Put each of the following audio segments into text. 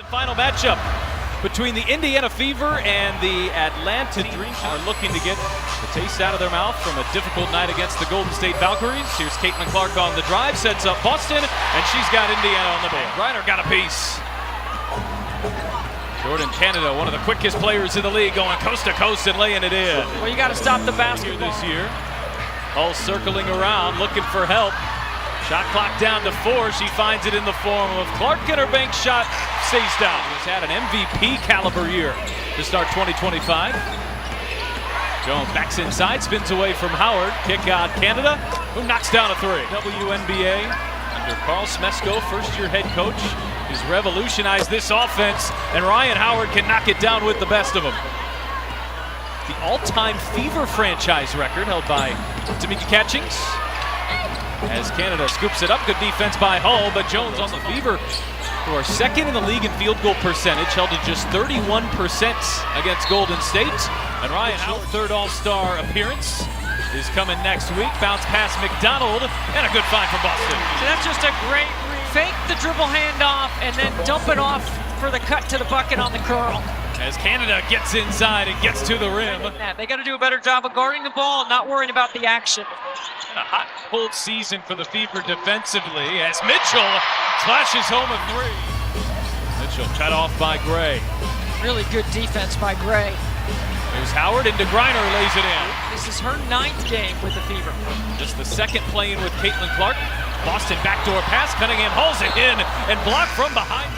The final matchup between the Indiana Fever and the Atlanta Dream are looking to get the taste out of their mouth from a difficult night against the Golden State Valkyries. Here's Caitlin Clark on the drive, sets up Boston, and she's got Indiana on the board. Reiner got a piece. Jordan Canada, one of the quickest players in the league, going coast to coast and laying it in. Well, you got to stop the basketball this year. All circling around, looking for help. Shot clock down to 4. She finds it in the form of Clark, and her bank shot stays down. He's had an MVP caliber year to start 2025. Jones backs inside, spins away from Howard. Kick out Canada, who knocks down a 3. WNBA under Carl Smesko, first-year head coach, has revolutionized this offense, and Ryan Howard can knock it down with the best of them. The all-time Fever franchise record held by Tamika Catchings. As Canada scoops it up, good defense by Hull, but Jones on the Fever, who are second in the league in field goal percentage, held to just 31% against Golden State. And Ryan Howard, third All-Star appearance, is coming next week. Bounce pass McDonald, and a good find from Boston. So that's just a great fake the dribble handoff and then dump it off for the cut to the bucket on the curl. As Canada gets inside and gets to the rim. They got to do a better job of guarding the ball, not worrying about the action. A hot, cold season for the Fever defensively as Mitchell flashes home a 3. Mitchell cut off by Gray. Really good defense by Gray. There's Howard into Reiner, lays it in. This is her 9th game with the Fever. Just the second playing with Caitlin Clark. Boston backdoor pass, Cunningham hauls it in and blocked from behind.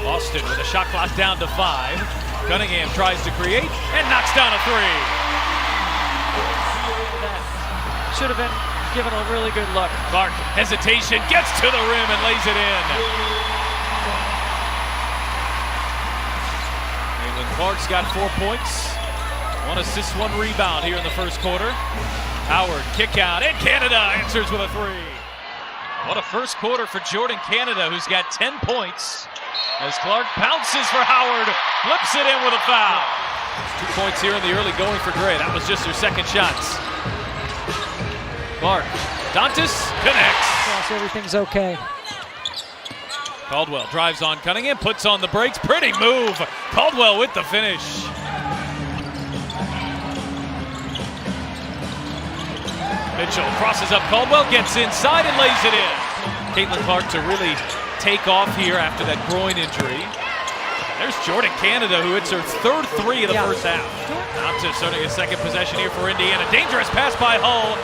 Boston with a shot clock down to 5. Cunningham tries to create and knocks down a 3. Should have been given a really good look. Clark, hesitation, gets to the rim and lays it in. Caitlin Clark's got 4 points. 1 assist, 1 rebound here in the first quarter. Howard, kick out, and Canada answers with a 3. What a first quarter for Jordan Canada, who's got 10 points. As Clark bounces for Howard, flips it in with a foul. 2 points here in the early going for Gray. That was just her second shots. Clark, Dantas connects. Yes, everything's okay. Caldwell drives on Cunningham, puts on the brakes. Pretty move. Caldwell with the finish. Mitchell crosses up Caldwell, gets inside and lays it in. Caitlin Clark to really take off here after that groin injury. There's Jordan Canada, who hits her third 3 of the first half. Dantas starting a second possession here for Indiana. Dangerous pass by Hull,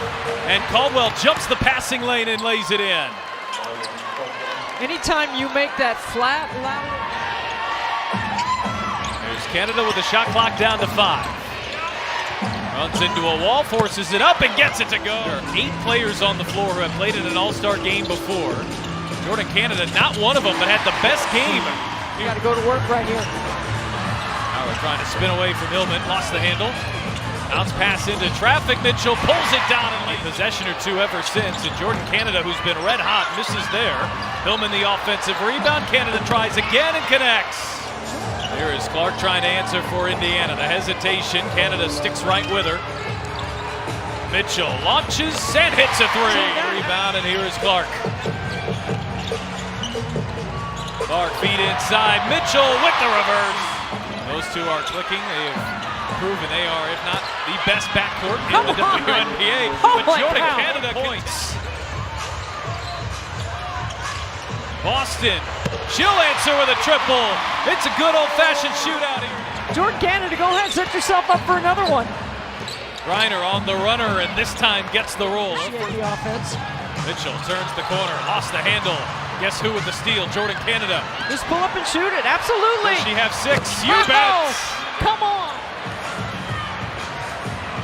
and Caldwell jumps the passing lane and lays it in. Anytime you make that flat, loud. There's Canada with the shot clock down to 5. Runs into a wall, forces it up, and gets it to go. There are 8 players on the floor who have played in an all-star game before. Jordan Canada, not one of them, but had the best game. You got to go to work right here. Howard trying to spin away from Hillman, lost the handle. Bounce pass into traffic, Mitchell pulls it down and late possession or 2 ever since. And Jordan Canada, who's been red hot, misses there. Hillman the offensive rebound, Canada tries again and connects. Here is Clark trying to answer for Indiana. The hesitation, Canada sticks right with her. Mitchell launches and hits a 3. Rebound, and here is Clark. Clark feet inside, Mitchell with the reverse. Those two are clicking. They have proven they are, if not the best backcourt in the WNBA. But Jordan Canada points. Boston, she'll answer with a triple. It's a good old-fashioned shootout here. Jordan Canada, go ahead, set yourself up for another one. Reiner on the runner, and this time gets the roll. The offense. Mitchell turns the corner, lost the handle. Guess who with the steal? Jordan Canada. Just pull up and shoot it, absolutely. Does she have 6? You bet. Come on.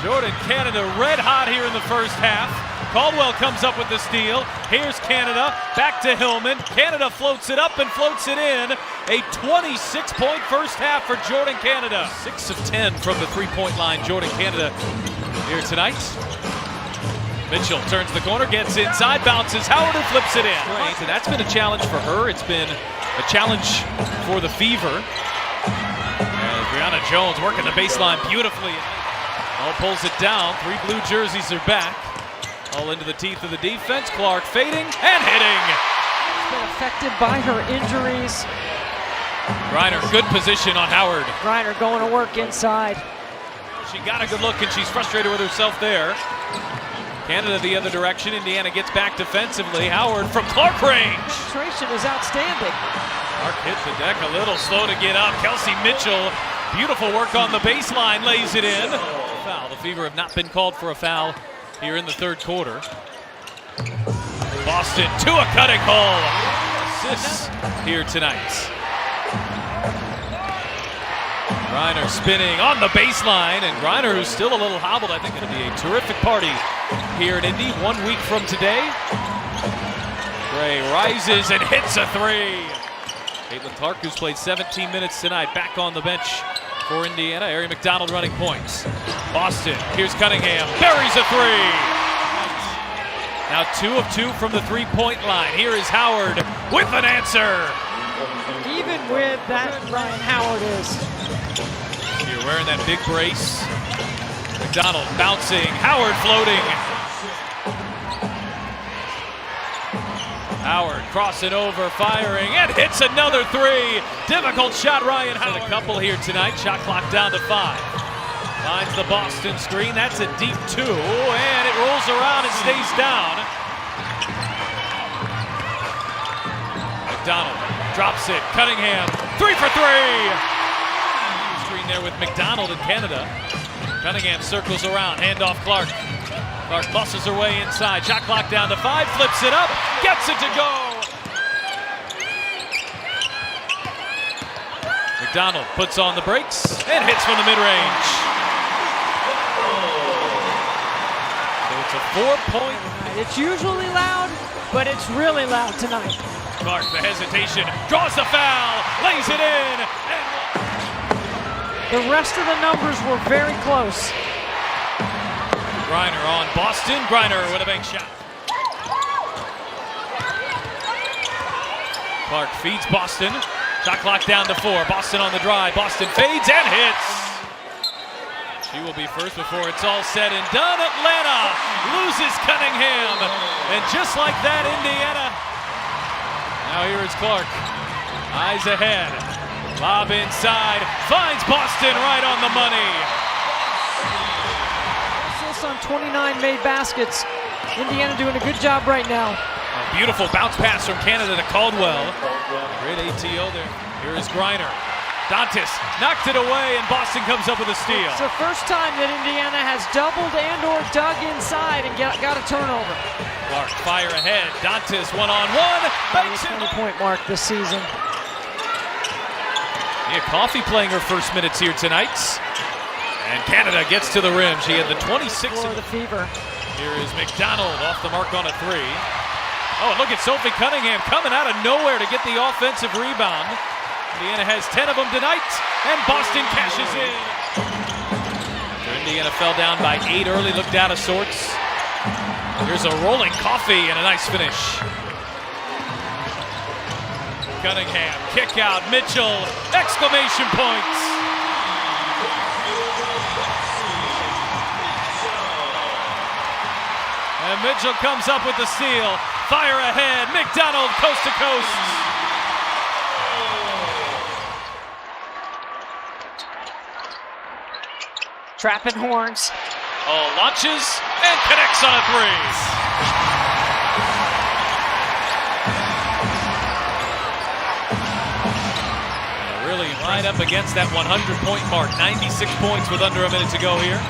Jordan Canada red hot here in the first half. Caldwell comes up with the steal. Here's Canada, back to Hillman. Canada floats it up and floats it in. A 26-point first half for Jordan Canada. 6 of 10 from the 3-point line, Jordan Canada here tonight. Mitchell turns the corner, gets inside, bounces Howard, who flips it in. And that's been a challenge for her. It's been a challenge for the Fever. And Brianna Jones working the baseline beautifully. All pulls it down. 3 blue jerseys are back. All into the teeth of the defense. Clark fading and hitting. been affected by her injuries. Griner, good position on Howard. Griner going to work inside. She got a good look and she's frustrated with herself there. Canada the other direction. Indiana gets back defensively. Howard from Clark range. Penetration is outstanding. Clark hit the deck a little slow to get up. Kelsey Mitchell, beautiful work on the baseline, lays it in. Foul. The Fever have not been called for a foul here in the third quarter. Boston to a cutting hole. Assists here tonight. Griner spinning on the baseline, and Griner, who's still a little hobbled, I think going to be a terrific party here in Indy 1 week from today. Gray rises and hits a three. Caitlin Clark, who's played 17 minutes tonight, back on the bench for Indiana. Ari McDonald running points. Boston, here's Cunningham, buries a three. Now 2 of 2 from the three-point line. Here is Howard with an answer. Even with that, Ryan Howard is. You're wearing that big brace. McDonald bouncing, Howard floating. Howard crossing over, firing, and hits another three. Difficult shot, Ryan Howard. A couple here tonight, shot clock down to 5. Finds the Boston screen, that's a deep 2, and it rolls around and stays down. McDonald drops it, Cunningham, 3 for 3. Screen there with McDonald in Canada. Cunningham circles around, handoff Clark. Clark muscles her way inside, shot clock down to 5, flips it up, gets it to go. McDonald puts on the brakes and hits from the mid-range. So it's a 4-point. It's usually loud, but it's really loud tonight. Clark, the hesitation, draws the foul, lays it in. The rest of the numbers were very close. Griner on Boston. Griner with a bank shot. Clark feeds Boston. Shot clock down to 4. Boston on the drive. Boston fades and hits. She will be first before it's all said and done. Atlanta loses Cunningham. And just like that, Indiana. Now here is Clark. Eyes ahead. Lob inside. Finds Boston right on the money. On 29 made baskets. Indiana doing a good job right now. A beautiful bounce pass from Canada to Caldwell. Great ATO there. Here is Griner. Dantas knocked it away, and Boston comes up with a steal. It's the first time that Indiana has doubled and or dug inside and got a turnover. Clark fire ahead. Dantas one-on-one. Banks it. 20-point mark this season. Mia Coffey playing her first minutes here tonight. And Canada gets to the rim. She had the 26. For the Fever. Here is McDonald off the mark on a 3. Oh, and look at Sophie Cunningham coming out of nowhere to get the offensive rebound. Indiana has 10 of them tonight, and Boston cashes in. After Indiana fell down by 8 early, looked out of sorts. Here's a rolling Coffey and a nice finish. Cunningham, kick out, Mitchell, exclamation points. And Mitchell comes up with the steal. Fire ahead. McDonald coast to coast. Trapping horns. Oh, launches and connects on a 3. Really right up against that 100-point mark. 96 points with under a minute to go here.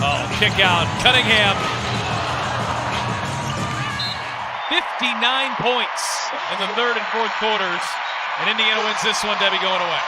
Oh, kick out, Cunningham. 59 points in the third and fourth quarters. And Indiana wins this one, Debbie, going away.